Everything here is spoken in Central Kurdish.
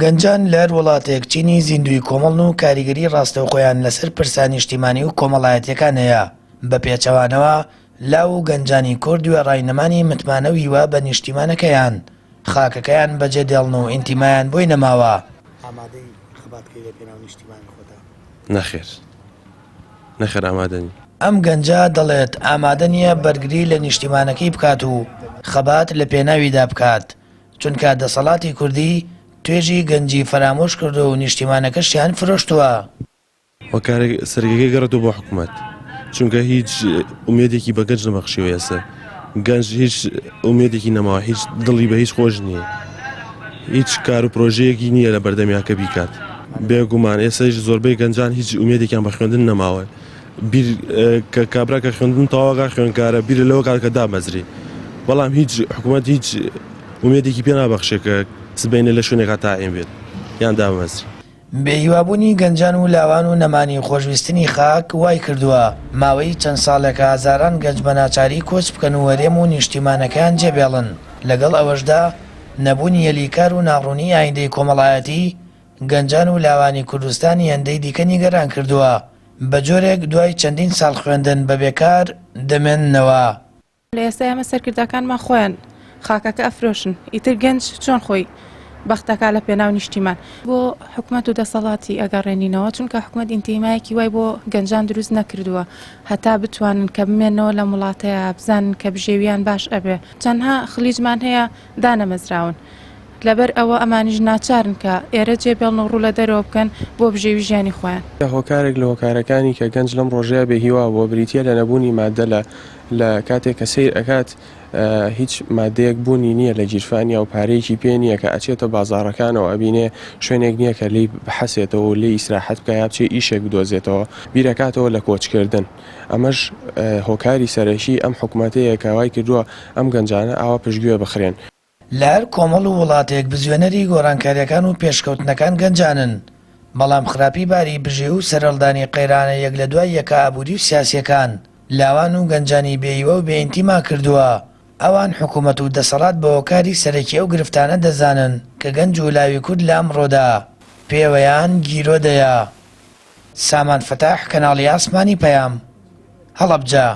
گەنجان لە هەر وڵاتێک چینی زیندوی کۆمەڵ و کاریگەری ڕاستەوخۆیان لەسەر پرسە نیشتیمانی و کۆمەڵایەتیەکان هەیە. بە پێچەوانەوە لاو و گەنجانی کورد و ڕاینەمانی متمانە و هیوا بە نیشتیمانەکەیان خاکەکەیان بەجێ دێڵن و ئینتیمایان بۆی نەماوە. ئامادەی خەباتکەی لە پێناو نیشتیمانی خۆدا؟ نەخێر ئامادەنی. ئەم گەنجە دەڵێت ئامادە نییە بەرگری لە نیشتیمانەکەی بکات و خەبات لە پێناویدا بکات، چونکە دەسەڵاتی کوردی توێژی گەنجی فرامۆش کردو و نیشتیمانەکەشیان فرۆشتووە. وەکارێک سەرگەکەی گەڕێتەوە بۆ حکوومەت، چونکە هیچ ئومێدێکی بە گەنج نەبەخشیوە. ئێستا گەنج هیچ ئومێدێکی نەماوە، هیچ دڵی بە هیچ خۆش نییە، هیچ کار و پرۆژەیەکی نییە لە بەردەمیاکە بیکات. بێگومان ئێستاش زۆربەی گەنجان هیچ ئومێدێکیان بە خوێندن نەماوە. بیر کە کابرا کە خوێندن تەواوەکە خوێندکارە بیر لەوە کار کە دامەزری، بەڵام هیچ حکوومەت هیچ ئومێدێکی پێ نابەخشێ کە سبەینە لە شوێنێکا تاعین بێت یان دامەزری. بێهیوابوونی گەنجان و لاوان و نەمانی خۆشویستنی خاک وای کردووە ماوەی چەند ساڵێکە هەزاران گەنج بە ناچاری کۆچ بکەن و وەرێم و نیشتیمانەکان جێبێڵن. لەگەڵ ئەوەشدا نەبوونی یەلیکار و ناڕوونی ئایندەی کۆمەڵایەتی گەنجان و لاوانی کوردستانی هەندەی دیکە نیگەران کردووە. بە جۆرێک دوای چەندین ساڵ خوێندن بە بێکار دەمێننەوە. لە ئێستا ئێمە سەرکردەکانمان خۆیان خاکەکە ئەفرۆشن، ئیتر گەنج چۆن خۆی بەختەکە لە پێناو نیشتیمان بۆ حکوومەت و دەسەڵاتی ئەگەڕێنینەوە، چونکە حکوومەت ئینتیمایەکی وای بۆ گەنجان دروست نەکردووە هەتا بتوانن کە بمێنەوە لە وڵاتەیە بزانن کە بژێویان باش ئەبێ. چەندها خلیجمان هەیە دانەمەزراون، لەبەر ئەوە ئەمانیش ناچارن کە ئێرە جێبێڵن و ڕوو لە دەرەوە بکەن بۆ بژێوی ژیانی خۆیان. هۆکارێک لە هۆکارەکانی کە گەنج لەم ڕۆژەیە بێهیوا بۆ بریتە لە نەبوونی مادە لە کاتێک کە سیر ئەکات هیچ مادەیەک بوونی نییە لە گیرفانیا و پارەیەکی پێ نییە کە ئەچێتە بازاڕەکانەوە ئەبینێ شوێنێک نییە کە لی بحەسێتەوە و لێ ئیسراحەت بکە یا بچێ ئیشێک بدۆزێتەوە بیرەکاتەوە لە کۆچکردن. ئەمەش هۆکاری سەرەکی ئەم حکوومەتەیە کە وای کردووە ئەم گەنجانە ئاوا پشتگوێ بخرێن. لە هەر کۆمەڵ و وڵاتێک بزوێنەری گۆڕانکاریەکان و پێشکەوتنەکان گەنجانن، بەڵام خراپی باری بژێ و سەرەڵدانی قەیرانە یەک لە دوای یەکە ئابووری و سیاسیەکان لاوان و گەنجانی بێیوە و بێئینتیما کردووە. ئەوان حکوومەت و دەسەڵات بە هۆکاری سەرەکی ئەو گرفتانە دەزانن کە گەنج و لاوی کورد لە ئەمڕۆدا پێوەیان گیرۆدەیە. سامان فەتاح، کەناڵی ئاسمانی پەیام، هەڵەبجە.